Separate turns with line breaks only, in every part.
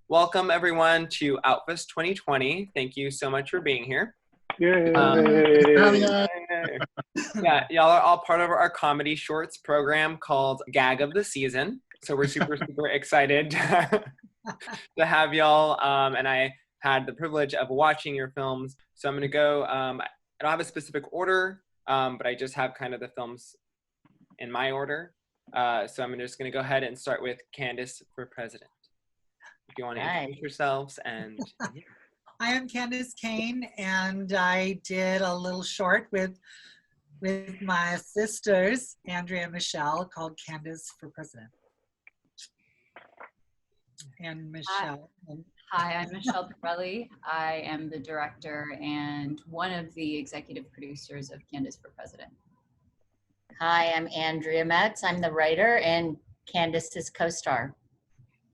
Welcome everyone to Outfest 2020. Thank you so much for being here.
Yay!
Yeah, y'all are all part of our comedy shorts program called Gag of the Season. So we're super excited to have y'all. And I had the privilege of watching your films. So I'm going to go, I don't have a specific order, but I just have kind of the films in my order. So I'm just going to go ahead and start with Candace for President. If you want to introduce yourselves. And
I am Candace Kane, and I did a little short with my sisters, Andrea and Michelle, called Candace for President. And Michelle.
Hi, I'm Michelle Pirelli. I am the director and one of the executive producers of Candace for President.
Hi, I'm Andrea Metz. I'm the writer and Candace's co-star.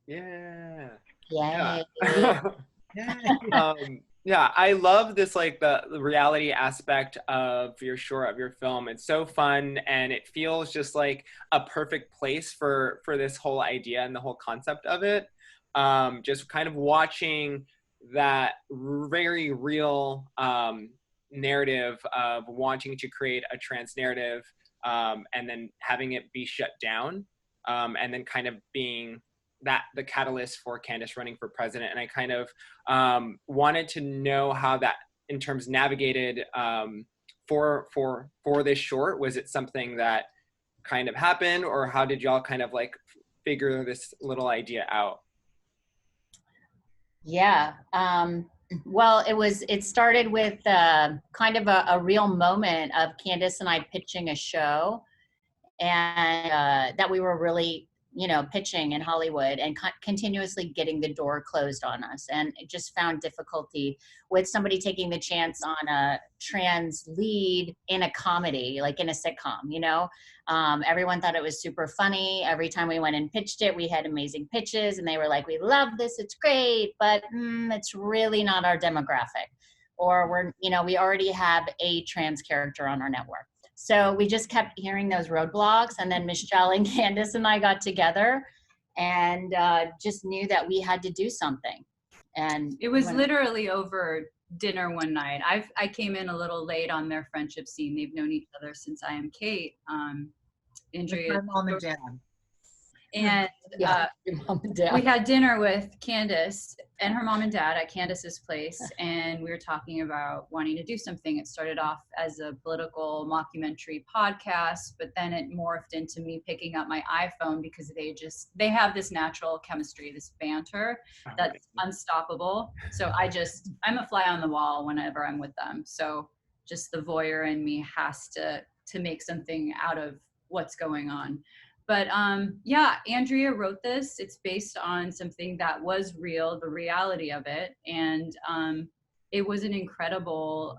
yeah.
Yay.
Yeah, I love this, like the reality aspect of your short, of your film. It's so fun, and it feels just like a perfect place for this whole idea and the whole concept of it. Just kind of watching that very real narrative of wanting to create a trans narrative, and then having it be shut down, and then kind of being the catalyst for Candace running for president. And I kind of wanted to know how that in terms navigated for this short. Was it something that kind of happened, or how did y'all kind of like figure this little idea out?
Yeah. Well, it started with kind of a real moment of Candace and I pitching a show, and that we were really pitching in Hollywood and continuously getting the door closed on us. And it just found difficulty with somebody taking the chance on a trans lead in a comedy, like in a sitcom, everyone thought it was super funny. Every time we went and pitched it, we had amazing pitches and they were like, we love this, it's great, but it's really not our demographic. Or we already have a trans character on our network. So we just kept hearing those roadblocks, and then Michelle and Candace and I got together and just knew that we had to do something. And
it was literally over dinner one night. I came in a little late on their friendship scene. They've known each other since I am Kate. Andrea,
my mom and dad.
And
your mom and dad.
We had dinner with Candace and her mom and dad at Candace's place, and we were talking about wanting to do something. It started off as a political mockumentary podcast, but then it morphed into me picking up my iPhone because they have this natural chemistry, this banter that's unstoppable. So I'm a fly on the wall whenever I'm with them. So just the voyeur in me has to make something out of what's going on. But Andrea wrote this. It's based on something that was real, the reality of it. And it was an incredible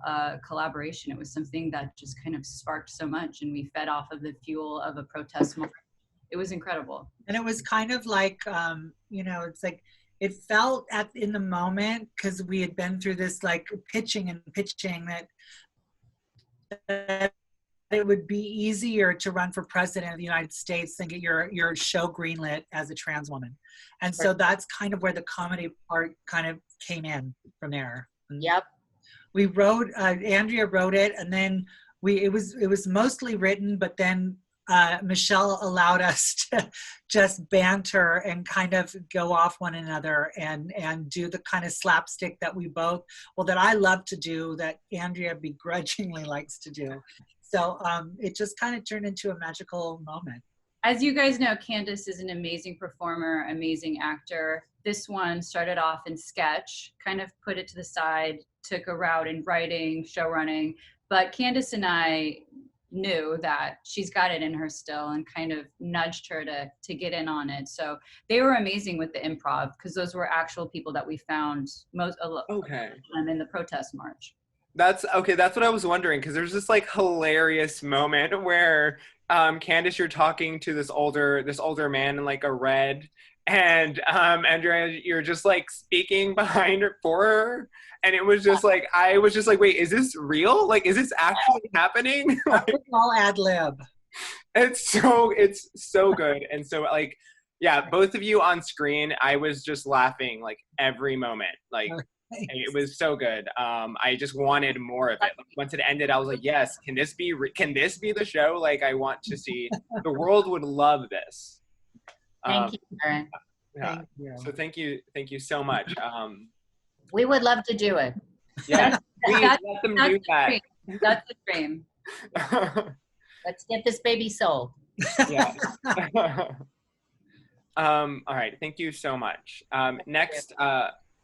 collaboration. It was something that just kind of sparked so much, and we fed off of the fuel of a protest movement. It was incredible.
And it was kind of like, it's like, it felt in the moment, because we had been through this like pitching that it would be easier to run for president of the United States than get your show greenlit as a trans woman. And so that's kind of where the comedy part kind of came in from there.
Yep.
We wrote, Andrea wrote it, and then it was mostly written, but then Michelle allowed us to just banter and kind of go off one another and do the kind of slapstick that that I love to do, that Andrea begrudgingly likes to do. So it just kind of turned into a magical moment.
As you guys know, Candace is an amazing performer, amazing actor. This one started off in sketch, kind of put it to the side, took a route in writing, show running. But Candace and I knew that she's got it in her still, and kind of nudged her to get in on it. So they were amazing with the improv, because those were actual people that we found in the protest march.
That's what I was wondering, because there's this like hilarious moment where Candace, you're talking to this older man in like a red, and Andrea, you're just like speaking behind her for her, and it was just like, I was just like, wait, is this real? Like, is this actually happening?
Like, all ad lib.
It's so good. And so like, Yeah, both of you on screen, I was just laughing like every moment. Like it was so good. I just wanted more of it. Like, once it ended, I was like, yes, can this be the show? Like, I want to see. The world would love this.
Thank you, Aaron.
Yeah.
Thank you.
So thank you so much.
We would love to do it.
Yeah, please let them do that.
That's the dream.
Let's get this baby sold.
Yeah. All right, thank you so much. Next,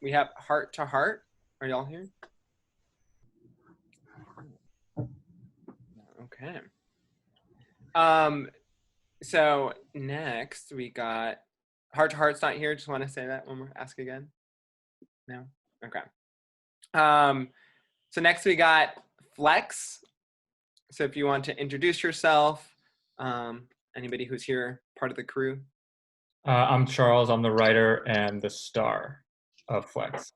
we have Heart to Heart. Are y'all here? Okay. So next we got Heart to Heart's not here. Just want to say that one more. Ask again. No. Okay. So next we got Flex. So if you want to introduce yourself, anybody who's here, part of the crew.
I'm Charles. I'm the writer and the star of Flex.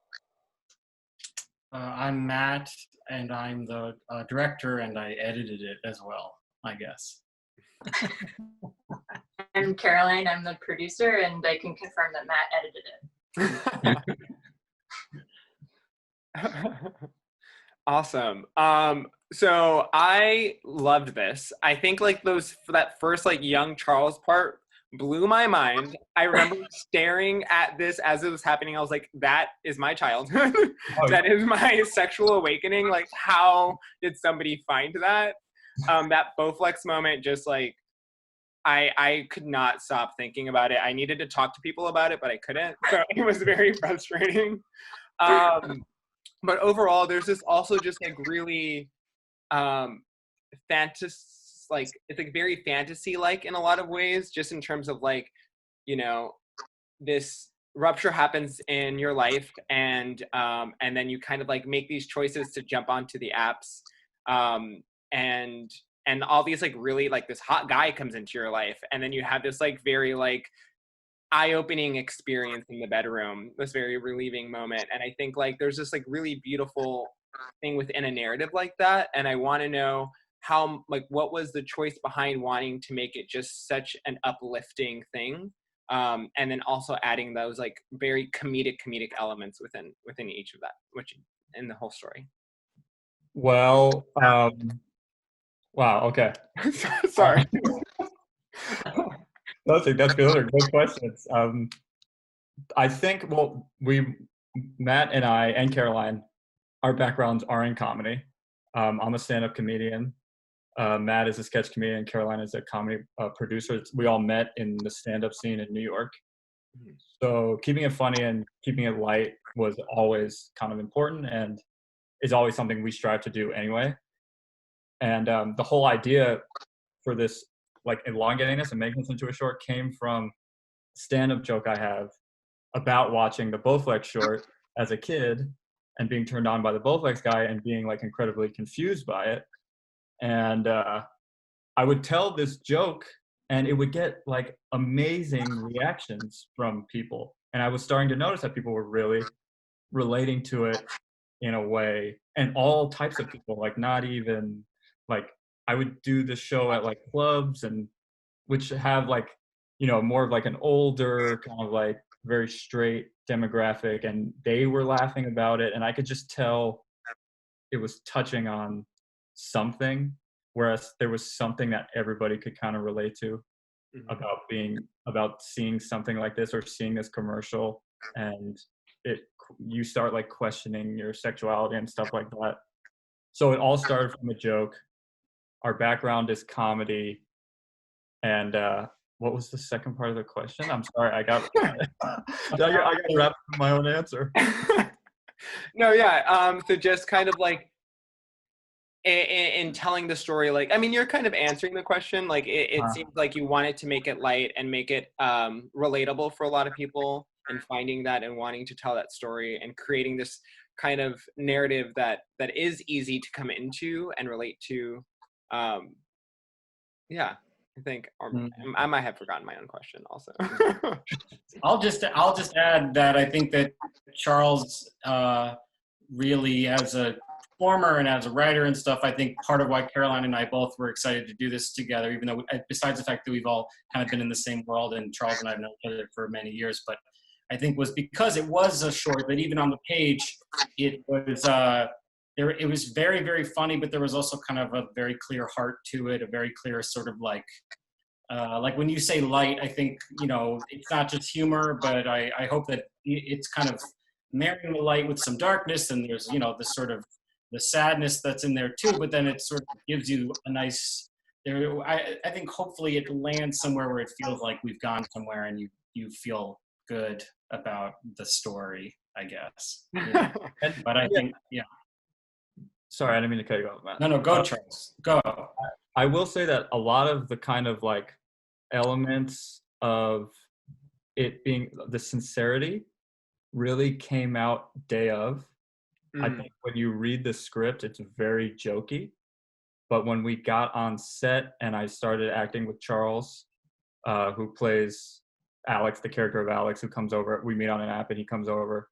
I'm Matt, and I'm the director, and I edited it as well, I guess.
I'm Caroline. I'm the producer, and I can confirm that Matt edited it.
Awesome. So I loved this. I think like that first like young Charles part blew my mind. I remember staring at this as it was happening. I was like, that is my childhood. That is my sexual awakening. Like, how did somebody find that? That Bowflex moment, just like, I could not stop thinking about it. I needed to talk to people about it, but I couldn't. So it was very frustrating. But overall, there's this also just like really it's like very fantasy-like in a lot of ways, just in terms of like, you know, this rupture happens in your life, and then you kind of like make these choices to jump onto the apps, and all these like really like this hot guy comes into your life, and then you have this like very like eye-opening experience in the bedroom, this very relieving moment. And I think like there's this like really beautiful thing within a narrative like that, and I want to know how, like, what was the choice behind wanting to make it just such an uplifting thing, and then also adding those like very comedic elements within each of that, which in the whole story.
Well, wow, okay.
Sorry.
That's good. Those are good questions. I think, well, Matt and I and Caroline, our backgrounds are in comedy. I'm a stand-up comedian. Matt is a sketch comedian. Caroline is a comedy producer. We all met in the stand-up scene in New York. So keeping it funny and keeping it light was always kind of important, and is always something we strive to do anyway. And the whole idea for this, like elongating this and making this into a short, came from a stand-up joke I have about watching the Bowflex short as a kid and being turned on by the Bowflex guy and being like incredibly confused by it. And I would tell this joke and it would get like amazing reactions from people. And I was starting to notice that people were really relating to it in a way, and all types of people, like not even like, I would do the show at like clubs, and which have like, you know, more of like an older kind of like very straight demographic, and they were laughing about it, and I could just tell it was touching on something, whereas there was something that everybody could kind of relate to about seeing something like this or seeing this commercial, and you start like questioning your sexuality and stuff like that. So it all started from a joke. Our background is comedy. And what was the second part of the question? I'm sorry, I got wrapped in my own answer.
No, yeah. So just kind of like in telling the story, like, I mean, you're kind of answering the question. Like it seems like you wanted to make it light and make it relatable for a lot of people, and finding that and wanting to tell that story and creating this kind of narrative that is easy to come into and relate to. Yeah, I think I might have forgotten my own question also.
I'll just add that I think that Charles really, as a performer and as a writer and stuff, I think part of why Caroline and I both were excited to do this together, even though besides the fact that we've all kind of been in the same world, and Charles and I have known each other for many years, but I think was because it was a short that even on the page, it was it was very, very funny, but there was also kind of a very clear heart to it, a very clear sort of like when you say light, I think, you know, it's not just humor, but I hope that it's kind of marrying the light with some darkness, and there's, you know, the sort of the sadness that's in there too, but then it sort of gives you a nice, I think hopefully it lands somewhere where it feels like we've gone somewhere and you feel good about the story, I guess. You know? But I think, yeah.
Sorry, I didn't mean to cut you off, Matt.
No, go, Charles. Go.
I will say that a lot of the kind of like elements of it being the sincerity really came out day of. I think when you read the script, it's very jokey. But when we got on set and I started acting with Charles, who plays Alex, the character of Alex, who comes over, we meet on an app and he comes over.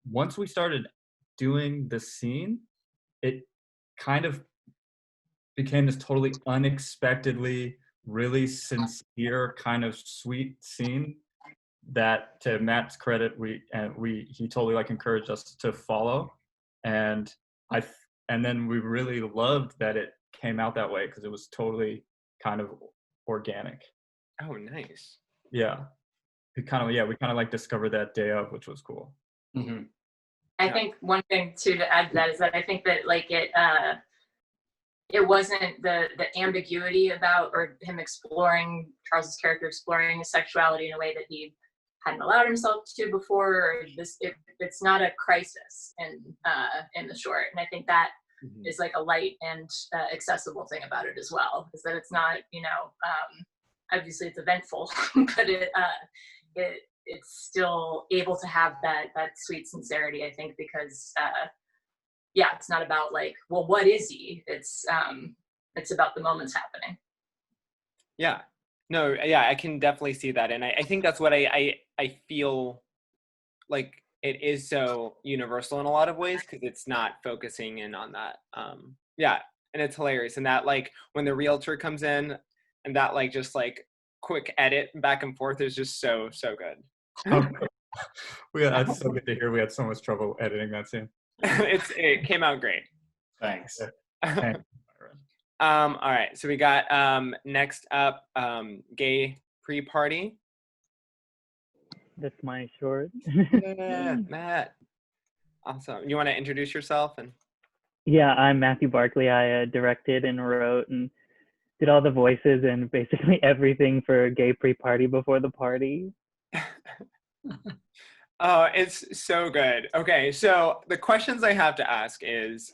Once we started doing the scene, it kind of became this totally unexpectedly, really sincere, kind of sweet scene that, to Matt's credit, he totally like encouraged us to follow, and then we really loved that it came out that way because it was totally kind of organic.
Oh, nice.
Yeah, we kind of like discovered that day of, which was cool.
Mm-hmm.
I think one thing too to add to that is that I think that like it wasn't the ambiguity about, or him exploring, Charles's character exploring his sexuality in a way that he hadn't allowed himself to before, or it's not a crisis in the short. And I think that is like a light and accessible thing about it as well, is that it's not, you know, obviously it's eventful, but it's still able to have that sweet sincerity, I think, because it's not about like, well, what is he? It's about the moments happening.
Yeah. No, yeah, I can definitely see that. And I think that's what I feel like it is so universal in a lot of ways, because it's not focusing in on that. Yeah, and it's hilarious. And that, like, when the realtor comes in and that, like, just like quick edit back and forth is just so good.
That's so good to hear. We had so much trouble editing that scene.
It came out great.
Thanks.
All right, so we got next up, gay pre-party.
That's my short.
Yeah, Matt. Awesome. You want to introduce yourself? And
yeah, I'm Matthew Barkley. I directed and wrote and did all the voices and basically everything for gay pre-party before the party.
Oh, it's so good. Okay, so the questions I have to ask is,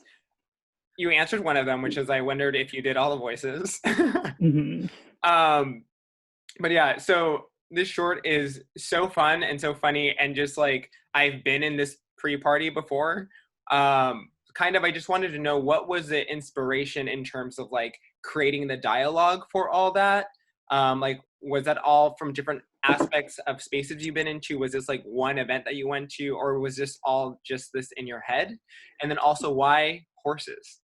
you answered one of them, which is I wondered if you did all the voices.
Mm-hmm.
But yeah, so this short is so fun and so funny, and just like, I've been in this pre-party before. I just wanted to know, what was the inspiration in terms of like creating the dialogue for all that? Like, was that all from different aspects of spaces you've been into? Was this like one event that you went to, or was this all just this in your head? And then also, why horses?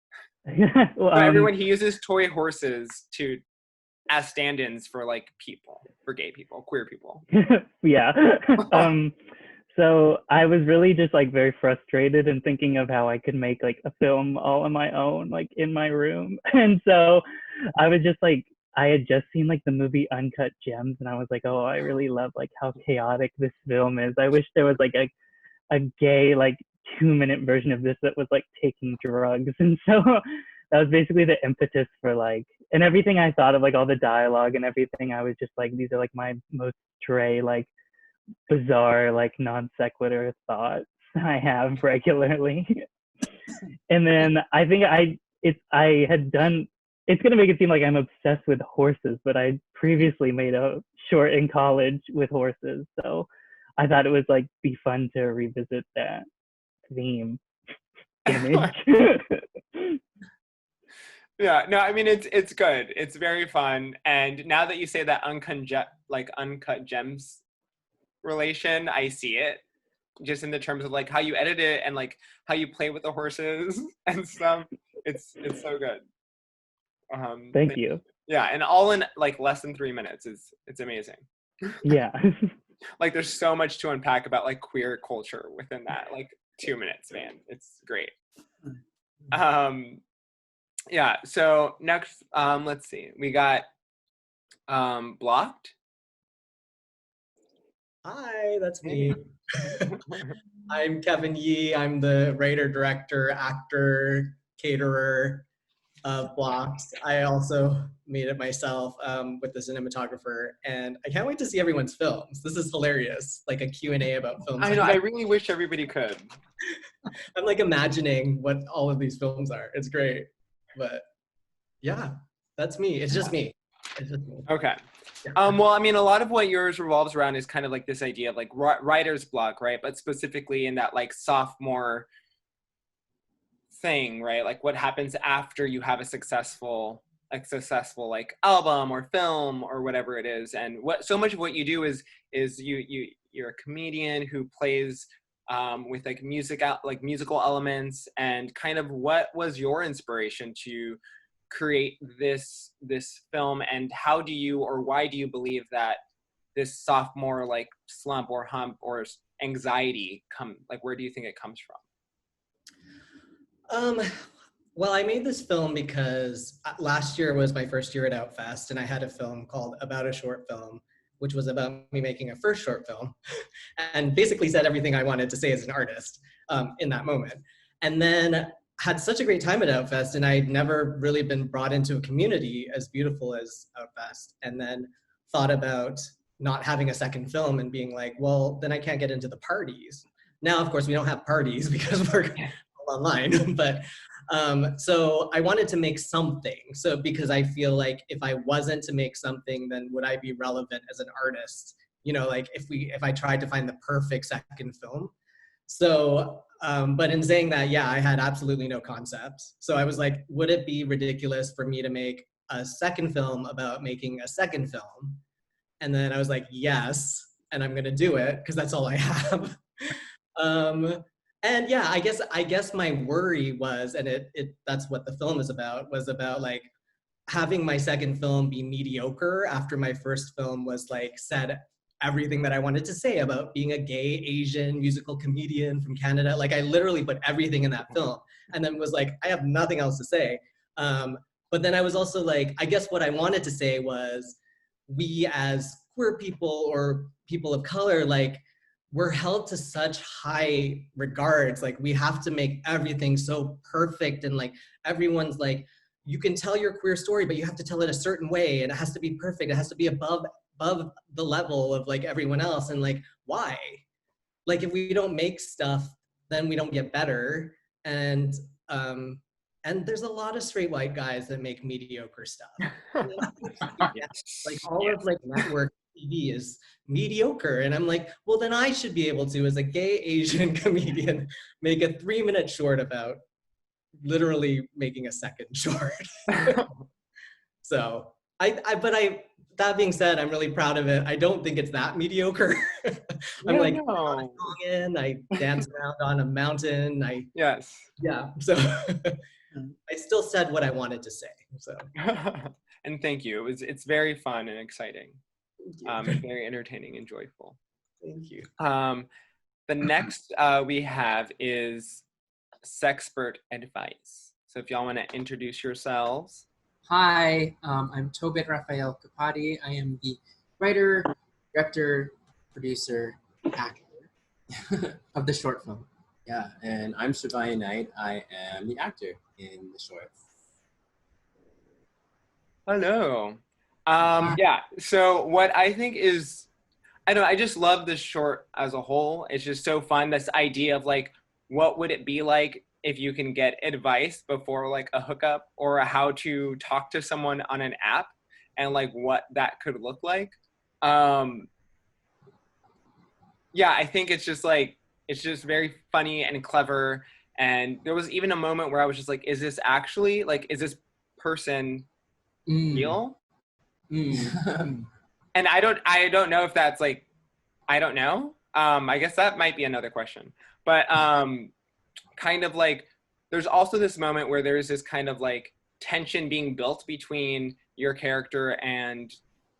Well,
so everyone, he uses toy horses as stand-ins for like people, for gay people, queer people.
Yeah. So I was really just like very frustrated and thinking of how I could make like a film all on my own, like in my room. And so I was just like, I had just seen like the movie Uncut Gems, and I was like, oh, I really love like how chaotic this film is. I wish there was like a gay like 2-minute version of this that was like taking drugs. And so that was basically the impetus for like, and everything I thought of, like all the dialogue and everything, I was just like, these are like my most stray, like bizarre, like non sequitur thoughts I have regularly. And then I think it's going to make it seem like I'm obsessed with horses, but I previously made a short in college with horses. So I thought it was like be fun to revisit that theme image.
Yeah, no, I mean, it's good. It's very fun. And now that you say that Uncut Gems relation, I see it. just in the terms of like how you edit it and like how you play with the horses and stuff. It's so good.
Thank you.
Yeah, and all in like less than 3 minutes. It's amazing.
Yeah.
Like there's so much to unpack about like queer culture within that like 2 minutes, man. It's great. Yeah, so next, let's see. We got Blocked.
Hi, that's me. I'm Kevin Yee. I'm the writer, director, actor, caterer of Blocked. I also made it myself with the cinematographer, and I can't wait to see everyone's films. This is hilarious, like a Q&A about films.
I know, I really wish everybody could.
I'm like imagining what all of these films are. It's great. But yeah, that's me. It's just me. It's just me.
Okay.
Yeah.
Well, I mean, a lot of what yours revolves around is kind of like this idea of like writer's block, right? But specifically in that like sophomore thing, right? Like what happens after you have a successful like album or film or whatever it is. And what so much of what you do is you're a comedian who plays with like musical elements. And kind of what was your inspiration to create this film, and how do you or why do you believe that this sophomore like slump or hump or anxiety where do you think it comes from?
Well, I made this film because last year was my first year at Outfest, and I had a film called About a Short Film, which was about me making a first short film, and basically said everything I wanted to say as an artist in that moment. And then had such a great time at Outfest, and I'd never really been brought into a community as beautiful as Outfest, and then thought about not having a second film and being like, well, then I can't get into the parties. Now, of course, we don't have parties because we're online, but so I wanted to make something. So because I feel like if I wasn't to make something, then would I be relevant as an artist? You know, like if I tried to find the perfect second film. So, but in saying that, yeah, I had absolutely no concepts. So I was like, would it be ridiculous for me to make a second film about making a second film? And then I was like, yes, and I'm gonna do it because that's all I have. And yeah, I guess my worry was, and that's what the film is about, was about like having my second film be mediocre after my first film was like said everything that I wanted to say about being a gay Asian musical comedian from Canada. Like I literally put everything in that film, and then was like, I have nothing else to say. But then I was also like, I guess what I wanted to say was, we as queer people or people of color, like we're held to such high regards. Like we have to make everything so perfect, and like everyone's like, you can tell your queer story, but you have to tell it a certain way, and it has to be perfect. It has to be above the level of like everyone else. And like, why? Like if we don't make stuff, then we don't get better. And there's a lot of straight white guys that make mediocre stuff. Like all of like network TV is mediocre. And I'm like, well, then I should be able to, as a gay Asian comedian, make a 3-minute short about literally making a second short. So that being said, I'm really proud of it. I don't think it's that mediocre. I'm like, I dance around on a mountain.
Yes.
Yeah. So I still said what I wanted to say. So.
And thank you. It's very fun and exciting. Very entertaining and joyful.
Thank you.
The next we have is Sexpert Advice. So if y'all want to introduce yourselves.
Hi, I'm Tobit Rafael Capati. I am the writer, director, producer, actor of the short film.
Yeah, and I'm Shivaya Knight. I am the actor in the short.
Hello. Yeah, so what I think is, I just love this short as a whole. It's just so fun, this idea of like, what would it be like if you can get advice before like a hookup, or how to talk to someone on an app, and like what that could look like. Yeah, I think it's just very funny and clever. And there was even a moment where I was just like, is this person real? And I don't know if that's like, I don't know. I guess that might be another question, but kind of like there's also this moment where there's this kind of like tension being built between your character and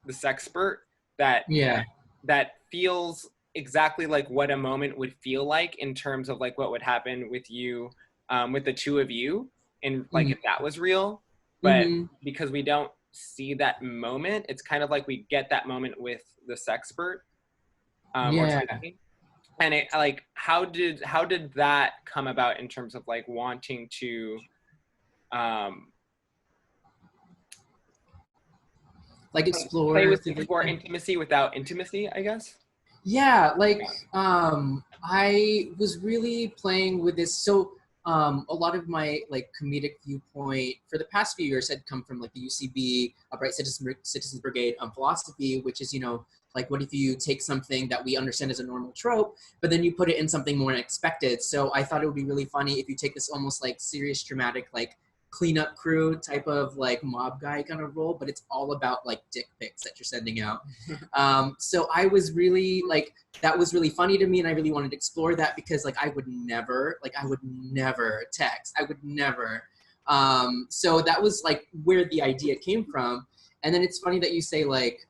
the sexpert that
Yeah.
that feels exactly like what a moment would feel like in terms of like what would happen with you, with the two of you, and like if that was real. But because we don't see that moment, it's kind of like we get that moment with the sexpert, or
Yeah.
something. And it like how did that come about in terms of like wanting to
Like explore
play with explore intimacy without intimacy, I guess?
Yeah, like I was really playing with this. So a lot of my like comedic viewpoint for the past few years had come from like the UCB Upright Citizens Brigade philosophy, which is, you know, like what if you take something that we understand as a normal trope, but then you put it in something more unexpected. So I thought it would be really funny if you take this almost like serious, dramatic, like cleanup crew type of like mob guy kind of role, but it's all about like dick pics that you're sending out. So I was really like, that was really funny to me, and I really wanted to explore that because like I would never text. I would never. So that was like where the idea came from. And then it's funny that you say like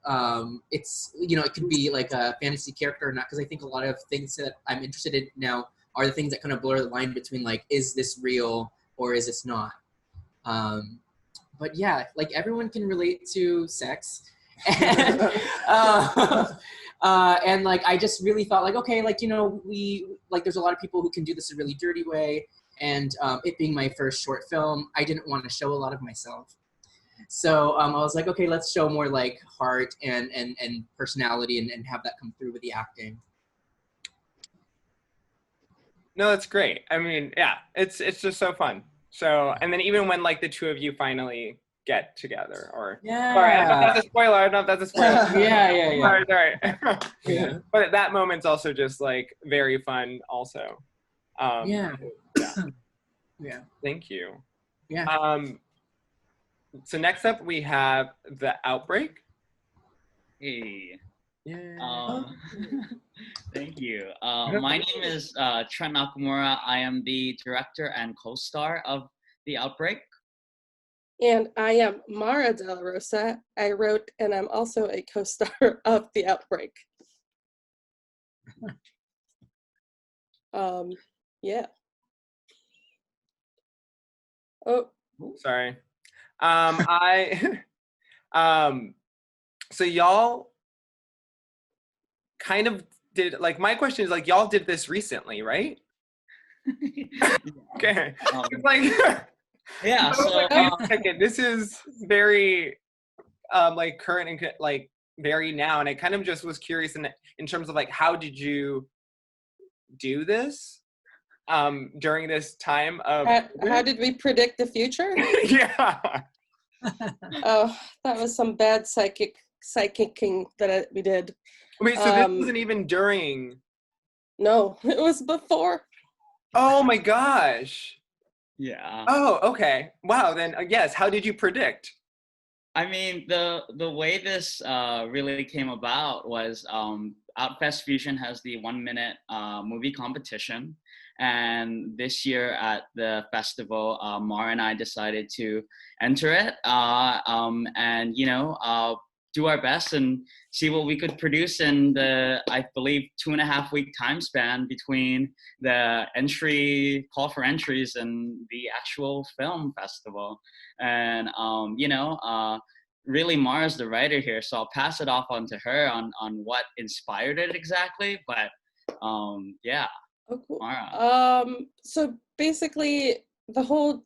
it's, you know, it could be like a fantasy character or not, because I think a lot of things that I'm interested in now are the things that kind of blur the line between like, is this real or is this not? But yeah, like everyone can relate to sex. And, and like I just really thought like, okay, like, you know, we like there's a lot of people who can do this a really dirty way, and it being my first short film, I didn't want to show a lot of myself. So I was like, okay, let's show more like heart and personality and have that come through with the acting.
No, that's great. I mean, yeah, it's just so fun. So, and then even when like the two of you finally get together, or sorry, I don't know if that's a spoiler. I don't know if that's a spoiler.
Yeah.
Sorry.
Yeah.
But that moment's also just like very fun. Also.
Yeah.
Thank you.
Yeah.
So next up we have The Outbreak.
Hey.
Yeah.
Thank you. My name is Trent Nakamura. I am the director and co-star of The Outbreak.
And I am Mara De La Rosa. I wrote and I'm also a co-star of The Outbreak. Yeah. Oh.
Sorry. So y'all kind of did, like, my question is like, y'all did this recently, right? Okay. It's like,
yeah. So
wait a second. This is very like current and like very now, and I kind of just was curious in terms of like, how did you do this during this time of
how did we predict the future?
Yeah.
Oh, that was some bad psychicking that we did.
Wait, so this wasn't even during?
No, it was before.
Oh my gosh.
Yeah.
Oh, okay. Wow. Then yes. How did you predict?
I mean, the way this really came about was Outfest Fusion has the 1 minute movie competition, and this year at the festival, Mara and I decided to enter it, and you know, do our best and see what we could produce in the, I believe, 2.5 week time span between the call for entries and the actual film festival. And, you know, really Mara's the writer here, so I'll pass it off on to her on what inspired it exactly. But yeah.
Oh, cool.
Mara.
So basically the whole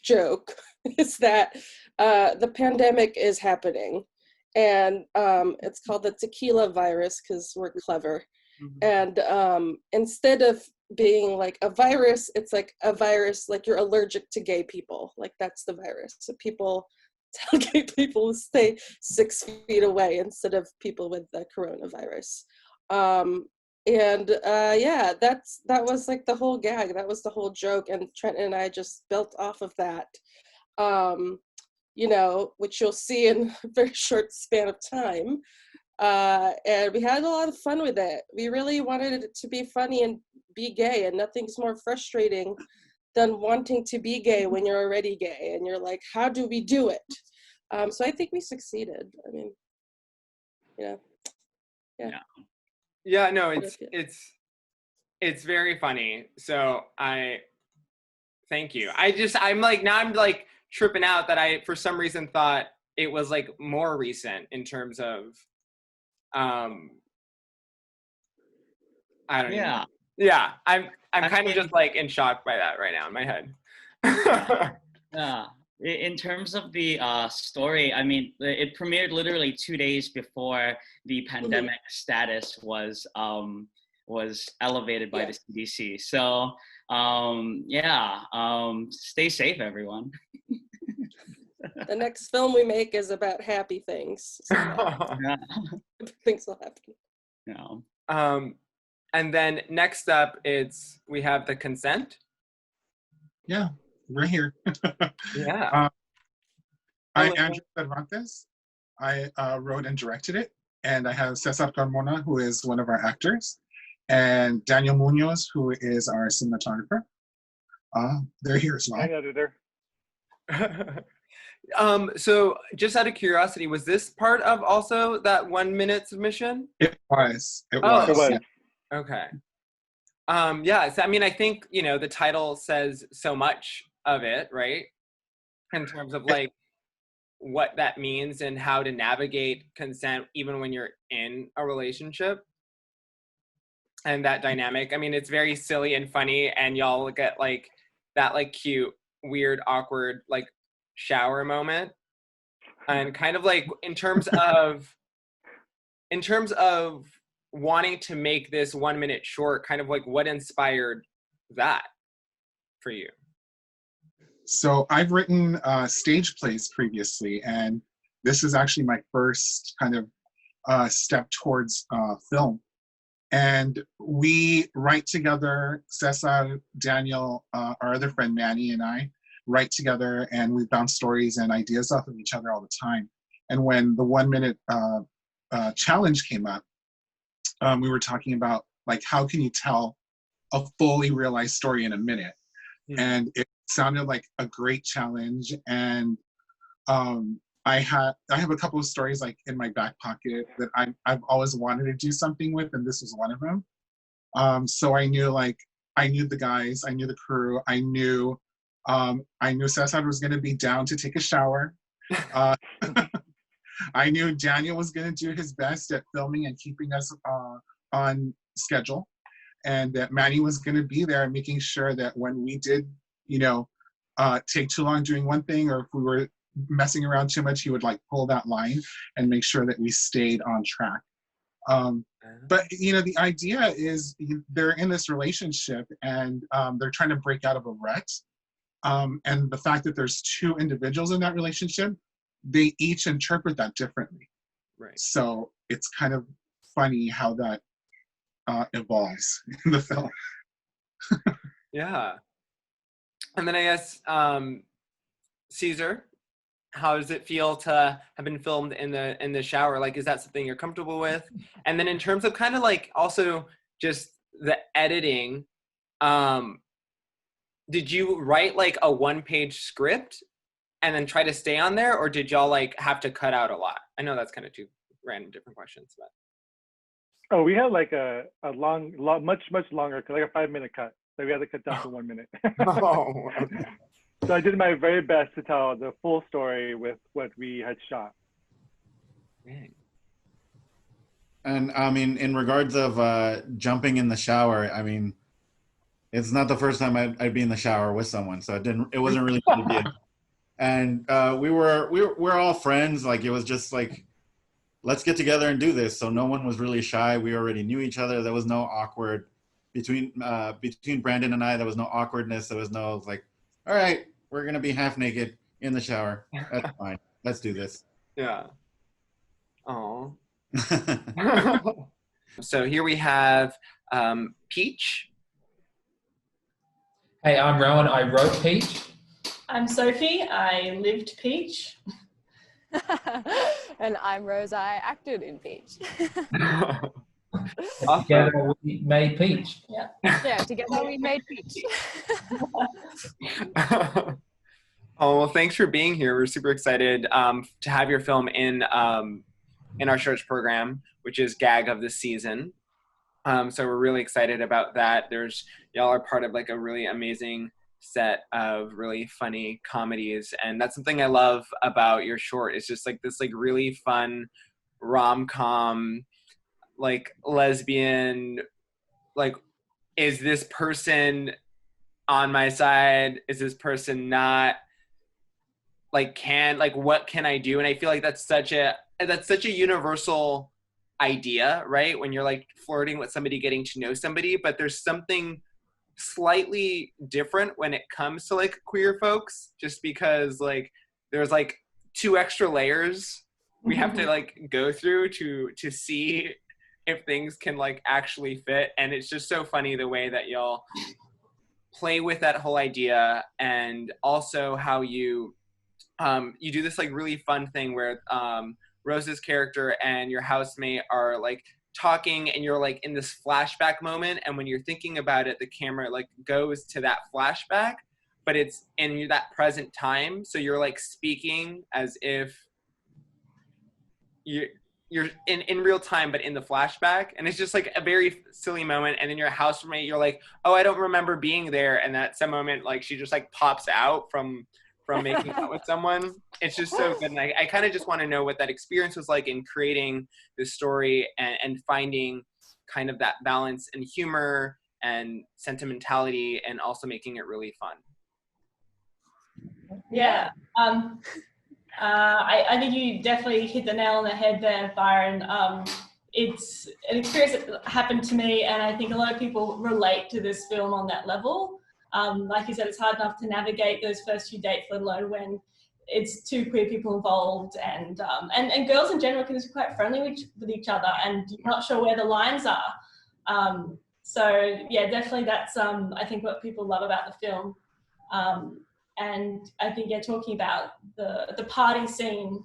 joke is that the pandemic is happening. And it's called the tequila virus because we're clever. And instead of being like a virus, it's like a virus, like you're allergic to gay people. Like that's the virus. So people tell gay people to stay 6 feet away instead of people with the coronavirus. Yeah, that was like the whole gag. That was the whole joke. And Trent and I just built off of that. You know, which you'll see in a very short span of time. And we had a lot of fun with it. We really wanted it to be funny and be gay, and nothing's more frustrating than wanting to be gay when you're already gay and you're like, how do we do it? So I think we succeeded. I mean, yeah.
Yeah, no, it's very funny. So thank you. I'm like tripping out that I for some reason thought it was like more recent in terms of I don't know. Yeah, I'm kind of just like in shock by that right now in my head.
Yeah. In terms of the story, I mean, it premiered literally 2 days before the pandemic status was elevated by the CDC. So, stay safe, everyone.
The next film we make is about happy things. So things will happen.
Yeah.
And then next up, we have The Consent.
Yeah, we're here.
Yeah.
I'm Andrew Cervantes. I wrote and directed it, and I have Cesar Carmona, who is one of our actors, and Daniel Munoz, who is our cinematographer. They're here as well.
Hi, editor.
So just out of curiosity, was this part of also that 1 minute submission?
It was.
It
was.
Yeah. Okay. So I mean, I think, the title says so much of it, right? In terms of like what that means and how to navigate consent even when you're in a relationship. And that dynamic. I mean, it's very silly and funny, and y'all get like that like cute, weird, awkward like shower moment. And kind of like in terms of wanting to make this 1 minute short, kind of like what inspired that for you?
So I've written stage plays previously, and this is actually my first kind of step towards film. And we write together, Cesar, Daniel, our other friend Manny, and I write together, and we bounce stories and ideas off of each other all the time. And when the 1 minute challenge came up, we were talking about like, how can you tell a fully realized story in a minute? And it sounded like a great challenge. And I have a couple of stories like in my back pocket that I've always wanted to do something with, and this was one of them. So I knew the guys, I knew the crew, I knew Cesar was going to be down to take a shower. I knew Daniel was going to do his best at filming and keeping us on schedule, and that Manny was going to be there and making sure that when we did, take too long doing one thing, or if we were messing around too much, he would like pull that line and make sure that we stayed on track. But the idea is they're in this relationship, and they're trying to break out of a rut. And the fact that there's two individuals in that relationship, they each interpret that differently.
Right.
So it's kind of funny how that evolves in the film.
Yeah. And then I guess, Caesar, how does it feel to have been filmed in the shower? Like, is that something you're comfortable with? And then in terms of kind of like also just the editing, did you write like a 1-page script and then try to stay on there, or did y'all like have to cut out a lot? I know that's kind of two random different questions, but.
Oh, we had like a much longer, like a 5-minute cut. So we had to cut down to 1 minute.
Oh, okay.
So I did my very best to tell the full story with what we had shot.
Dang.
And I mean, in regards of jumping in the shower, I mean, it's not the first time I'd be in the shower with someone, so it wasn't really a big deal. And we're all friends. Like, it was just like, let's get together and do this. So no one was really shy. We already knew each other. There was no awkward between Brandon and I. There was no awkwardness. There was no like, all right, we're gonna be half naked in the shower. That's fine. Let's do this.
Yeah. Oh. So here we have Peach.
Hey, I'm Rowan. I wrote Peach.
I'm Sophie. I lived Peach.
And I'm Rose. I acted in Peach.
Together we made Peach.
Yeah. Yeah, together we made Peach.
Oh, well, thanks for being here. We're super excited to have your film in our shorts program, which is Gag of the Season. So we're really excited about that. Y'all are part of like a really amazing set of really funny comedies, and that's something I love about your short. It's just like this like really fun rom-com, like lesbian, like, is this person on my side? Is this person not? Like, what can I do? And I feel like that's such a universal idea, right? When you're like flirting with somebody, getting to know somebody, but there's something slightly different when it comes to like queer folks, just because like there's like 2 extra layers we have to like go through to see if things can like actually fit. And it's just so funny the way that y'all play with that whole idea, and also how you do this like really fun thing where Rose's character and your housemate are like talking, and you're like in this flashback moment, and when you're thinking about it, the camera like goes to that flashback, but it's in that present time, so you're like speaking as if you're in real time, but in the flashback. And it's just like a very silly moment. And then your housemate, you're like, oh, I don't remember being there, and at some moment like she just like pops out from making out with someone. It's just so good. And I kind of just want to know what that experience was like in creating this story and finding kind of that balance and humor and sentimentality, and also making it really fun.
Yeah. I think you definitely hit the nail on the head there, Byron. It's an experience that happened to me, and I think a lot of people relate to this film on that level. Like you said, it's hard enough to navigate those first few dates, let alone when it's 2 queer people involved, and girls in general can be quite friendly with each other, and you're not sure where the lines are. So yeah, definitely that's I think what people love about the film. And I think talking about the party scene,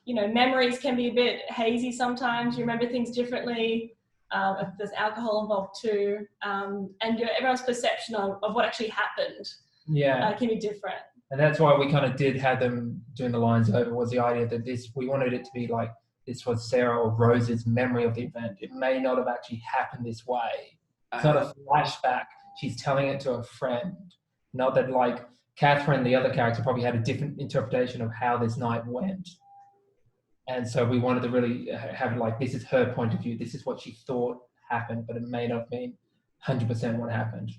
memories can be a bit hazy sometimes. You remember things differently. If there's alcohol involved too, and everyone's perception of what actually happened can be different.
And that's why we kind of did have them doing the lines over, was the idea that we wanted it to be like this was Sarah or Rose's memory of the event. It may not have actually happened this way. It's not a flashback. She's telling it to a friend. Not that like Catherine, the other character, probably had a different interpretation of how this night went. And so we wanted to really have like, this is her point of view. This is what she thought happened, but it may not have been 100% what happened.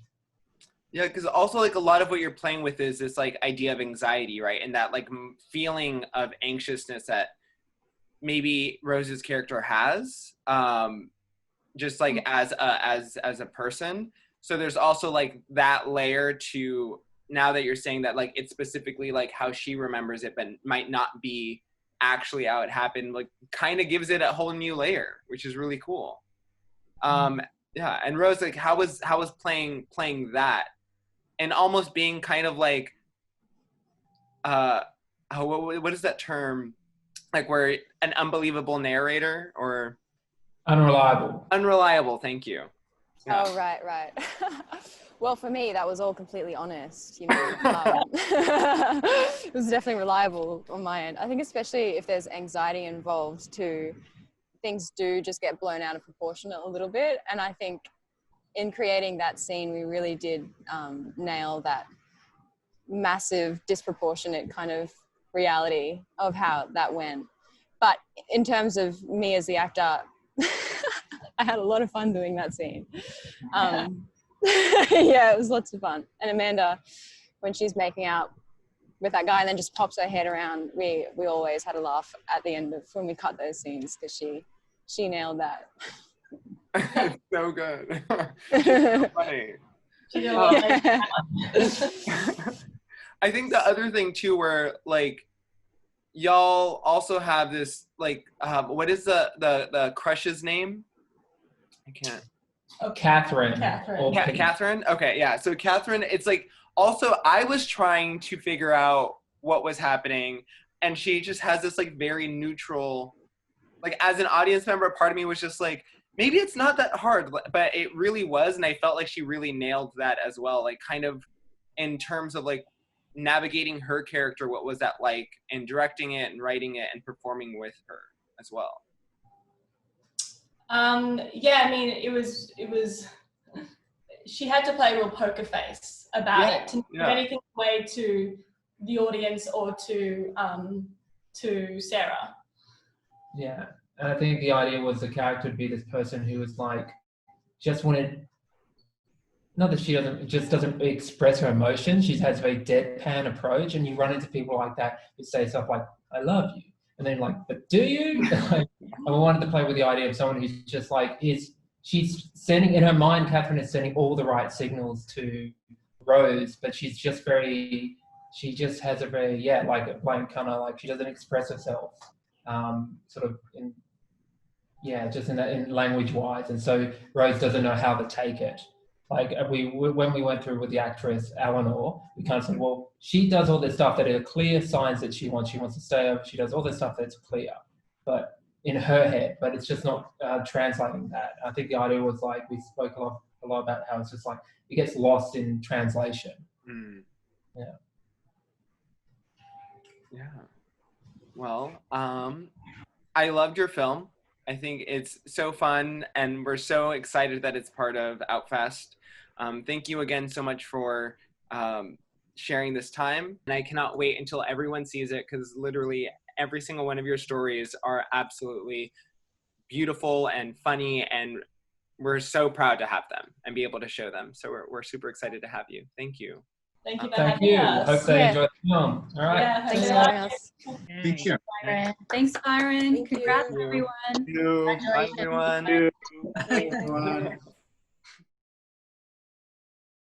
Yeah, because also like a lot of what you're playing with is this like idea of anxiety, right? And that like feeling of anxiousness that maybe Rose's character has, just like as a person. So there's also like that layer to, now that you're saying that like it's specifically like how she remembers it, but might not be actually how it happened, like kind of gives it a whole new layer, which is really cool. Yeah, and Rose, like how was playing that, and almost being kind of like what is that term, like where an unbelievable narrator, or unreliable, thank you. Yeah.
Oh, right. Well, for me, that was all completely honest, It was definitely reliable on my end. I think especially if there's anxiety involved too, things do just get blown out of proportion a little bit. And I think in creating that scene, we really did nail that massive, disproportionate kind of reality of how that went. But in terms of me as the actor, I had a lot of fun doing that scene. Yeah, it was lots of fun. And Amanda, when she's making out with that guy and then just pops her head around, we always had a laugh at the end of when we cut those scenes, because she nailed that.
So good. So funny. I think the other thing too, where like y'all also have this like what is the crush's name? I can't.
Catherine.
Catherine? Okay, yeah. So Catherine, it's like, also I was trying to figure out what was happening, and she just has this like very neutral, like as an audience member, part of me was just like, maybe it's not that hard, but it really was. And I felt like she really nailed that as well. Like kind of in terms of like navigating her character, what was that like, and directing it and writing it and performing with her as well.
Yeah, I mean, it was, she had to play a real poker face about it to give anything away to the audience or to Sarah.
Yeah, and I think the idea was the character would be this person who was like, just wanted, not that she doesn't express her emotions, she has a very deadpan approach, and you run into people like that who say stuff like, I love you. And then like, but do you? Like, I wanted to play with the idea of someone who's just like, she's sending, in her mind, Catherine is sending all the right signals to Rose, but she's just she just has a very, like a blank kind of like, she doesn't express herself sort of just in language wise. And so Rose doesn't know how to take it. Like when we went through with the actress Eleanor, we kind of said, well, she does all this stuff that are clear signs that she wants to stay over. She does all this stuff that's clear, but in her head, but it's just not translating that. I think the idea was like, we spoke a lot about how it's just like, it gets lost in translation. Yeah.
Well, I loved your film. I think it's so fun, and we're so excited that it's part of Outfest. Thank you again so much for sharing this time. And I cannot wait until everyone sees it, because literally every single one of your stories are absolutely beautiful and funny, and we're so proud to have them and be able to show them. So we're super excited to have you. Thank you.
Thank you for
Thank
having
you.
us.
Hope they enjoyed the film. All right.
Yeah,
Thanks for having us.
Thank you.
Thanks, Byron.
Thank
Congrats,
you.
everyone.
Thank you. Bye, everyone.
Thank you.
Bye, everyone.